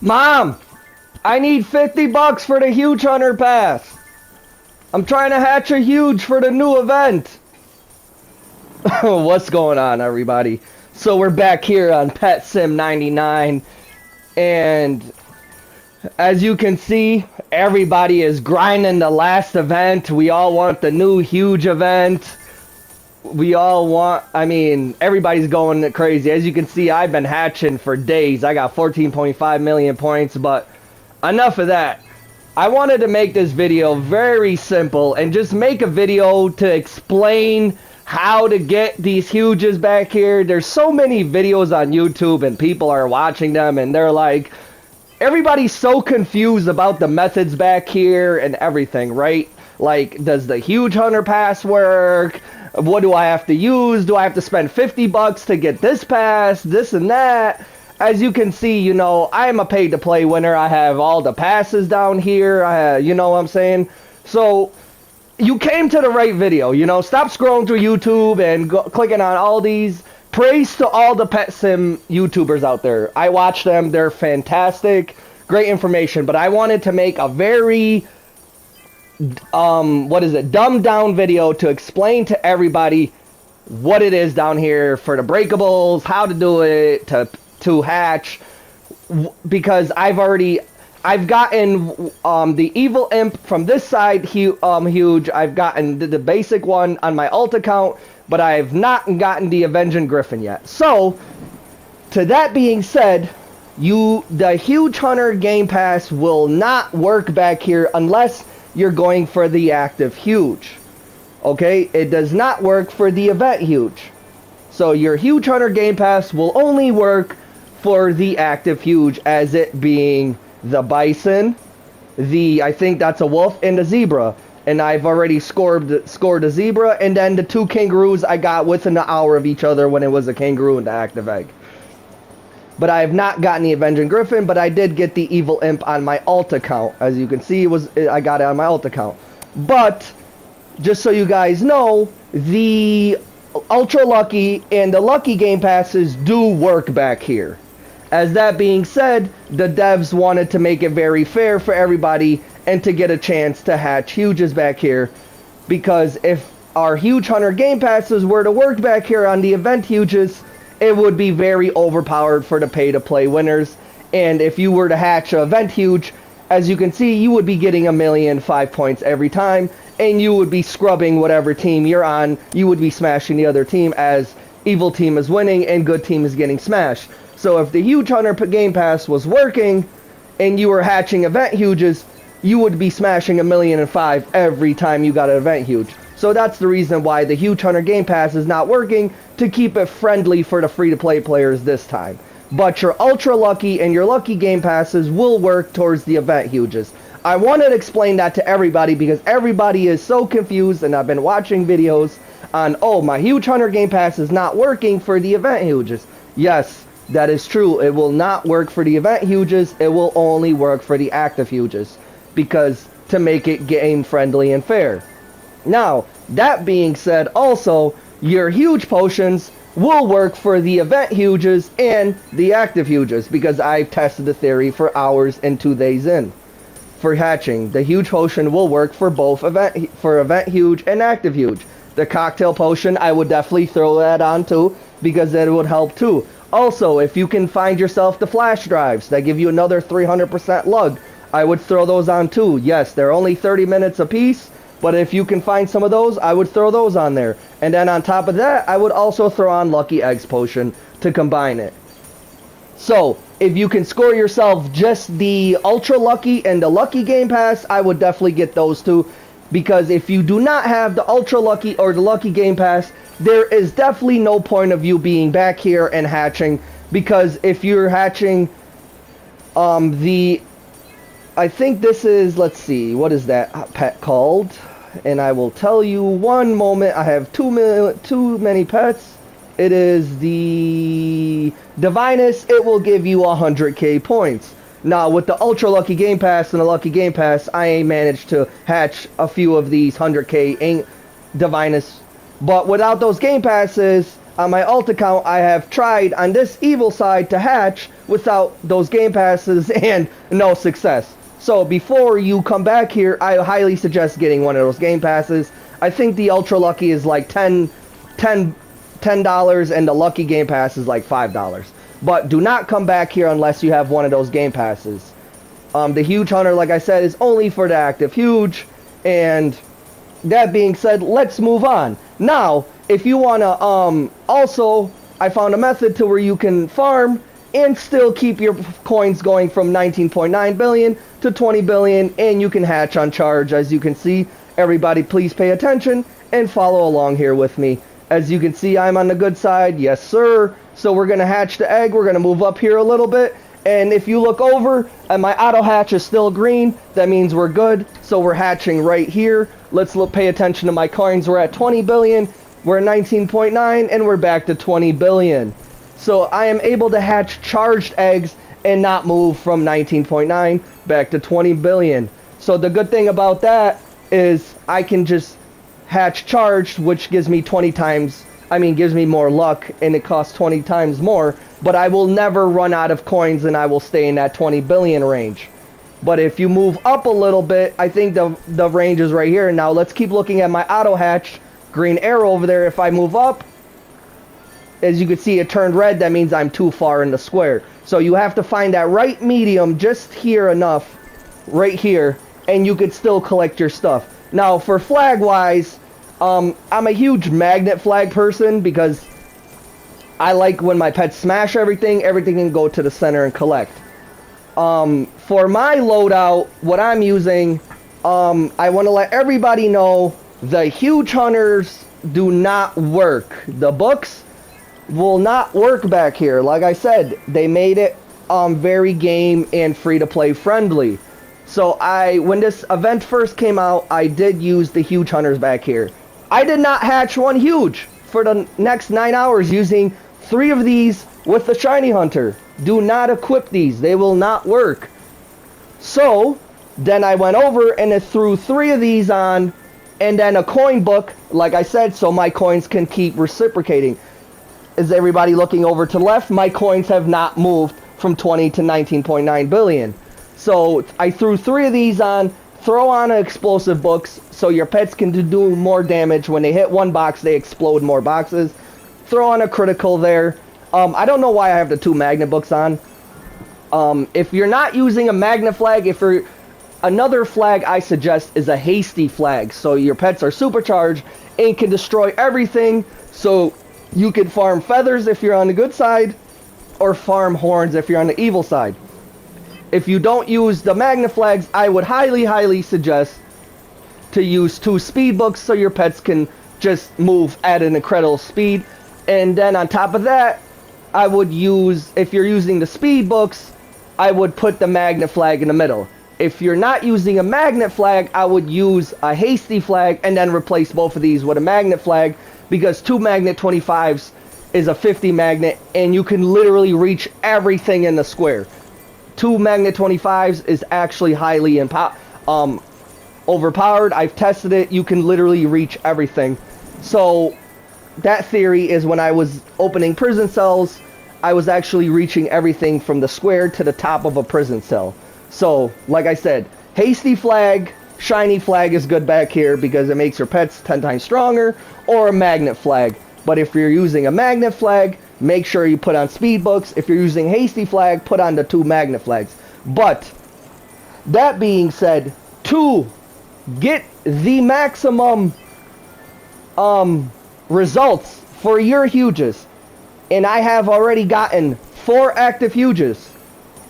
Mom, I need 50 bucks for the huge hunter pass. I'm trying to hatch a huge for the new event. What's going on, everybody? So we're back here on Pet Sim99, and as you can see, everybody is grinding the last event. We all want the new huge event. We all want, everybody's going crazy. As you can see, I've been hatching for days. I got 14.5 million points, but enough of that. I wanted to make this video very simple and just make a video to explain how to get these huges back here. There's so many videos on YouTube and people are watching them and they're like, everybody's so confused about the methods back here and everything, right? Like, does the huge hunter pass work? What do I have to use? Do I have to spend 50 bucks to get this pass? This and that. As you can see, you know, I am a pay-to-play winner. I have all the passes down here. You know what I'm saying? So, you came to the right video, you know. Stop scrolling through YouTube and clicking on all these. Praise to all the Pet Sim YouTubers out there. I watch them. They're fantastic. Great information. But I wanted to make a very dumbed down video to explain to everybody what it is down here for the breakables, how to do it, to hatch, because I've gotten the evil imp from this side huge. I've gotten the basic one on my alt account, but I've not gotten the Avenging Griffin yet. So to that being said, the huge hunter game pass will not work back here unless you're going for the active huge. Okay, it does not work for the event huge. So your huge hunter game pass will only work for the active huge, as it being the bison, I think that's a wolf, and the zebra. And I've already scored a zebra, and then the two kangaroos I got within an hour of each other when it was a kangaroo and the active egg. But I have not gotten the Avenging Griffin, but I did get the Evil Imp on my alt account. As you can see, I got it on my alt account. But, just so you guys know, the Ultra Lucky and the Lucky Game Passes do work back here. As that being said, the devs wanted to make it very fair for everybody and to get a chance to hatch huges back here. Because if our Huge Hunter Game Passes were to work back here on the event huges, it would be very overpowered for the pay-to-play winners. And if you were to hatch an event huge, as you can see, you would be getting 1,000,005 points every time. And you would be scrubbing whatever team you're on. You would be smashing the other team, as evil team is winning and good team is getting smashed. So if the Huge Hunter Game Pass was working and you were hatching event huges, you would be smashing 1,000,005 every time you got an event huge. So that's the reason why the Huge Hunter Game Pass is not working, to keep it friendly for the free-to-play players this time. But your Ultra Lucky and your Lucky Game Passes will work towards the event huges. I wanted to explain that to everybody because everybody is so confused, and I've been watching videos on, oh, my Huge Hunter Game Pass is not working for the event huges. Yes, that is true. It will not work for the event huges. It will only work for the active huges, because to make it game friendly and fair. Now, that being said, also, your huge potions will work for the event huges and the active huges, because I've tested the theory for hours and 2 days in. For hatching, the huge potion will work for both event huge and active huge. The cocktail potion, I would definitely throw that on too, because that would help too. Also, if you can find yourself the flash drives that give you another 300% lug, I would throw those on too. Yes, they're only 30 minutes a piece, but if you can find some of those, I would throw those on there. And then on top of that, I would also throw on Lucky Eggs Potion to combine it. So, if you can score yourself just the Ultra Lucky and the Lucky Game Pass, I would definitely get those two. Because if you do not have the Ultra Lucky or the Lucky Game Pass, there is definitely no point of you being back here and hatching. Because if you're hatching I think this is, let's see, what is that pet called? And I will tell you one moment. I have too many pets. It is the Divinus. It will give you 100k points. Now, with the Ultra Lucky Game Pass and the Lucky Game Pass, I ain't managed to hatch a few of these 100k Divinus. But without those Game Passes, on my alt account, I have tried on this evil side to hatch without those game passes and no success. So before you come back here, I highly suggest getting one of those game passes. I think the ultra lucky is like $10 and the lucky game pass is like $5. But do not come back here unless you have one of those game passes. The huge hunter, like I said, is only for the active huge. And that being said, let's move on. Now, if you want to, also, I found a method to where you can farm and still keep your coins going from 19.9 billion to 20 billion, and you can hatch on charge. As you can see, everybody please pay attention and follow along here with me. As you can see, I'm on the good side. Yes, sir. So we're going to hatch the egg. We're going to move up here a little bit. And if you look over and my auto hatch is still green, that means we're good. So we're hatching right here. Let's pay attention to my coins. We're at 20 billion. We're at 19.9 and we're back to 20 billion. So I am able to hatch charged eggs and not move from 19.9 back to 20 billion. So the good thing about that is I can just hatch charged, which gives me 20 times, gives me more luck, and it costs 20 times more, but I will never run out of coins and I will stay in that 20 billion range. But if you move up a little bit, I think the range is right here. Now let's keep looking at my auto hatch, green arrow over there. If I move up, as you can see, it turned red. That means I'm too far in the square. So you have to find that right medium just here enough, right here, and you could still collect your stuff. Now for flag wise, I'm a huge magnet flag person because I like when my pets smash everything can go to the center and collect. For my loadout, what I'm using, I want to let everybody know the huge hunters do not work. The books will not work back here. Like I said, they made it very game and free to play friendly. So when this event first came out, I did use the huge hunters back here. I did not hatch one huge for the next 9 hours using 3 of these with the shiny hunter. Do not equip these. They will not work. So then I went over and I threw 3 of these on and then a coin book, like I said, so my coins can keep reciprocating. Is everybody looking over to the left? My coins have not moved from 20 to 19.9 billion. So I threw 3 of these on, throw on explosive books so your pets can do more damage. When they hit one box, they explode more boxes. Throw on a critical there. I don't know why I have the 2 magnet books on. If you're not using a magnet flag, another flag I suggest is a hasty flag. So your pets are supercharged and can destroy everything. So you can farm feathers if you're on the good side, or farm horns if you're on the evil side. If you don't use the magnet flags, I would highly suggest to use 2 speed books so your pets can just move at an incredible speed. And then on top of that, I would use, if you're using the speed books, I would put the magnet flag in the middle. If you're not using a magnet flag, I would use a hasty flag and then replace both of these with a magnet flag, because 2 magnet 25s is a 50 magnet and you can literally reach everything in the square. 2 magnet 25s is actually highly overpowered. I've tested it. You can literally reach everything. So that theory is when I was opening prison cells, I was actually reaching everything from the square to the top of a prison cell. So, like I said, hasty flag, shiny flag is good back here because it makes your pets 10 times stronger, or a magnet flag. But if you're using a magnet flag, make sure you put on speed books. If you're using hasty flag, put on the 2 magnet flags. But that being said, to get the maximum results for your huges, and I have already gotten 4 active huges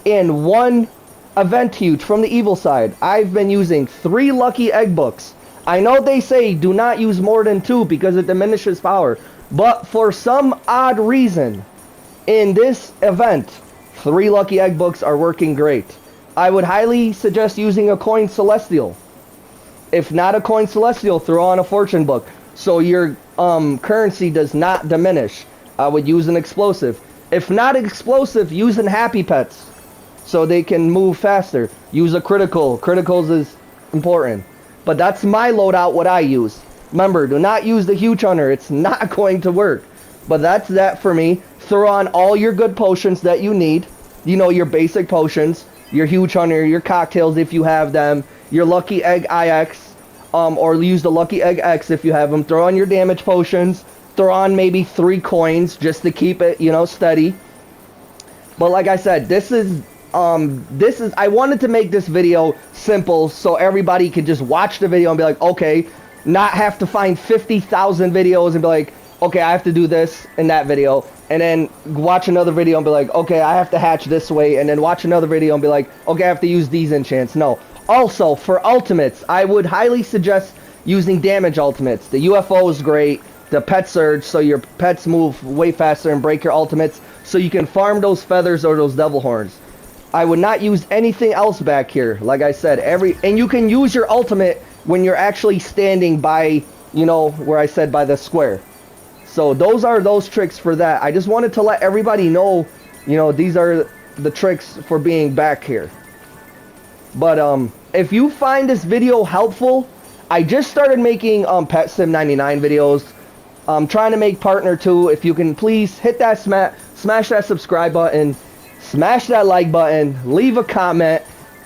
and 1 event huge from the evil side. I've been using 3 lucky egg books. I know they say do not use more than 2 because it diminishes power, but for some odd reason in this event, 3 lucky egg books are working great. I would highly suggest using a coin celestial. If not a coin celestial, throw on a fortune book so your currency does not diminish. I would use an explosive. If not explosive, use an happy pets so they can move faster. Use a critical. Criticals is important. But that's my loadout, what I use. Remember, do not use the huge hunter. It's not going to work. But that's that for me. Throw on all your good potions that you need. You know, your basic potions, your Huge Hunter, your cocktails if you have them, your Lucky Egg IX, or use the Lucky Egg X if you have them. Throw on your damage potions. Throw on maybe 3 coins just to keep it, you know, steady. But like I said, this is I wanted to make this video simple so everybody could just watch the video and be like, okay, not have to find 50,000 videos and be like, okay, I have to do this in that video, and then watch another video and be like, okay, I have to hatch this way, and then watch another video and be like, okay, I have to use these enchants. No. Also, for ultimates, I would highly suggest using damage ultimates. The UFO is great. The pet surge, so your pets move way faster and break your ultimates, so you can farm those feathers or those devil horns. I would not use anything else back here. Like I said, and you can use your ultimate when you're actually standing by, you know, where I said by the square. So those are those tricks for that. I just wanted to let everybody know, you know, these are the tricks for being back here. But if you find this video helpful, I just started making Pet Sim99 videos. I'm trying to make partner 2. If you can please hit that smash that subscribe button, smash that like button, leave a comment.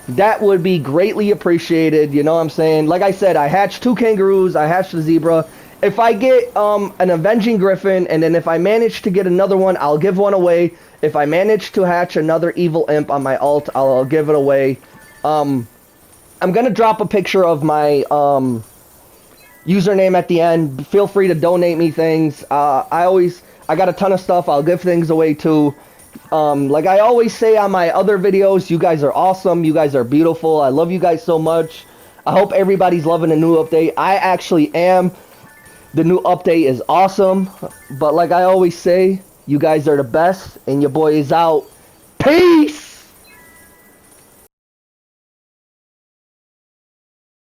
That would be greatly appreciated. You know what I'm saying? Like I said, I hatched 2 kangaroos, I hatched a zebra. If I get an avenging griffin, and then if I manage to get another one, I'll give one away. If I manage to hatch another evil imp on my alt, I'll give it away. I'm gonna drop a picture of my username at the end. Feel free to donate me things. I got a ton of stuff. I'll give things away too. Like I always say on my other videos, you guys are awesome. You guys are beautiful. I love you guys so much. I hope everybody's loving the new update. I actually am. The new update is awesome. But like I always say, you guys are the best, and your boy is out. Peace!